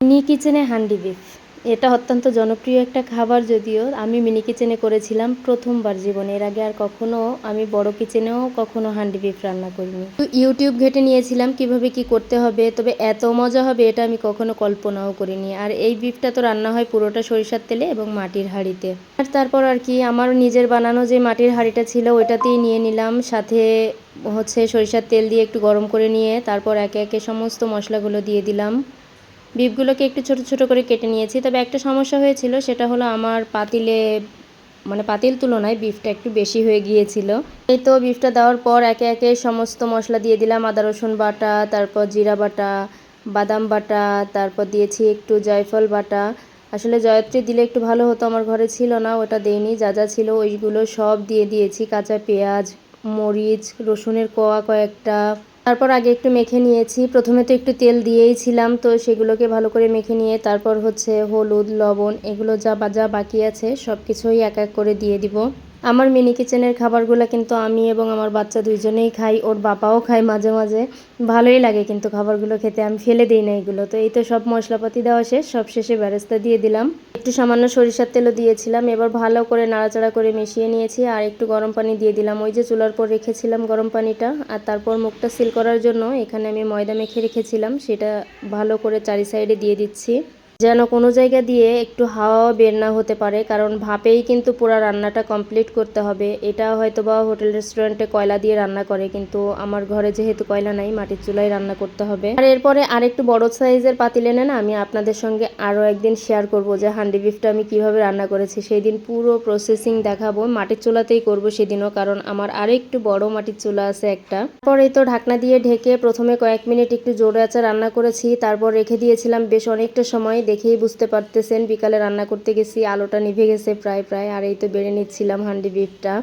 Mini কিচেনে handi beef, এটা অত্যন্ত জনপ্রিয় একটা খাবার। যদিও আমি মিনি কিচেনে করেছিলাম প্রথমবার জীবনে, এর আগে আর কখনো আমি বড় কিচেনেও কখনো হান্ডি বিফ রান্না করিনি। তো ইউটিউব ঘেটে নিয়েছিলাম কিভাবে কি করতে হবে, তবে এত মজা হবে এটা আমি কখনো কল্পনাও করিনি। আর এই বিফটা তো রান্না হয় পুরোটা সরিষার তেলে এবং মাটির হাঁড়িতে। আর তারপর আর কি আমার নিজের বানানো যে মাটির হাঁড়িটা ছিল ওইটাতেই নিয়ে নিলাম, সাথে সরিষার তেল দিয়ে একটু গরম করে নিয়ে তারপর একে একে সমস্ত মশলাগুলো দিয়ে দিলাম। বিফগুলোকে একটু ছোট ছোট করে কেটে নিয়েছি, তবে একটা সমস্যা হয়েছিল, সেটা হলো আমার পাতিলে পাতিল তুলনায় বিফটা একটু বেশি হয়ে গিয়েছিল। এই তো বিফটা দেওয়ার পর একে একে সমস্ত মশলা দিয়ে দিলাম, আদা রসুন বাটা, তারপর জিরা বাটা, বাদাম বাটা, তারপর দিয়েছি একটু জয়ফল বাটা। আসলে জয়ত্রী দিলে একটু ভালো হতো, আমার ঘরে ছিল না, ওটা দেইনি। যা যা ছিল ওইগুলো সব দিয়ে দিয়েছি, কাঁচা পেঁয়াজ, মরিচ, রসুনের কোয়া কয়েকটা। তারপর আগে একটু মেখে নিয়েছি, প্রথমে তো একটু তেল দিয়েই ছিলাম, তো সেগুলোকে ভালো করে মেখে নিয়ে তারপর হলুদ, লবণ, এগুলো যা বাকি আছে সব কিছুই এক এক করে দিয়ে দিব। আমার মিনি কিচেনের খাবারগুলো কিন্তু আমি এবং আমার বাচ্চা দুইজনেই খাই, ওর বাবাও খায় মাঝে মাঝে। ভালোই লাগে কিন্তু খাবারগুলো খেতে, আমি ফেলে দিই না এগুলো। তো এই তো সব মশলাপাতি দেওয়া শেষ, সব শেষে বেরেস্তা দিয়ে দিলাম, একটু সামান্য সরিষার তেলও দিয়েছিলাম। এবার ভালো করে নাড়াচাড়া করে মিশিয়ে নিয়েছি, আর একটু গরম পানি দিয়ে দিলাম, ওই যে চুলার পর রেখেছিলাম গরম পানিটা। আর তারপর মুখটা সিল করার জন্য এখানে আমি ময়দা মেখে রেখেছিলাম, সেটা ভালো করে চারি সাইডে দিয়ে দিচ্ছি, যেন কোনো জায়গা দিয়ে একটু হাওয়া বের না হতে পারে, কারণ ভাপেই কিন্তু পুরো রান্নাটা কমপ্লিট করতে হবে। এটা হয়তো বা হোটেল রেস্টুরেন্টে কয়লা দিয়ে রান্না করে, কিন্তু আমার ঘরে যেহেতু কয়লা নাই, মাটির চুলায় রান্না করতে হবে। আর এরপরে আরেকটু বড় সাইজের পাতিল এনে না আমি আপনাদের সঙ্গে আরও একদিন শেয়ার করব যে হান্ডি বিফটা আমি কিভাবে রান্না করেছি, সেই দিন পুরো প্রসেসিং দেখাবো। মাটির চুলাতেই করব সেদিনও, কারণ আমার আরও একটু বড় মাটির চুলা আছে একটা। তারপরে তো ঢাকনা দিয়ে ঢেকে প্রথমে কয়েক মিনিট একটু জোরে আঁচে রান্না করেছি, তারপর রেখে দিয়েছিলাম বেশ অনেকটা সময়। দেখেই বুঝতে পারতেছেন বিকালে রান্না করতে গেছি, আলোটা নিভে গেছে প্রায়। আর এই তো বেড়ে নিচ্ছিলাম হান্ডি বিফটা।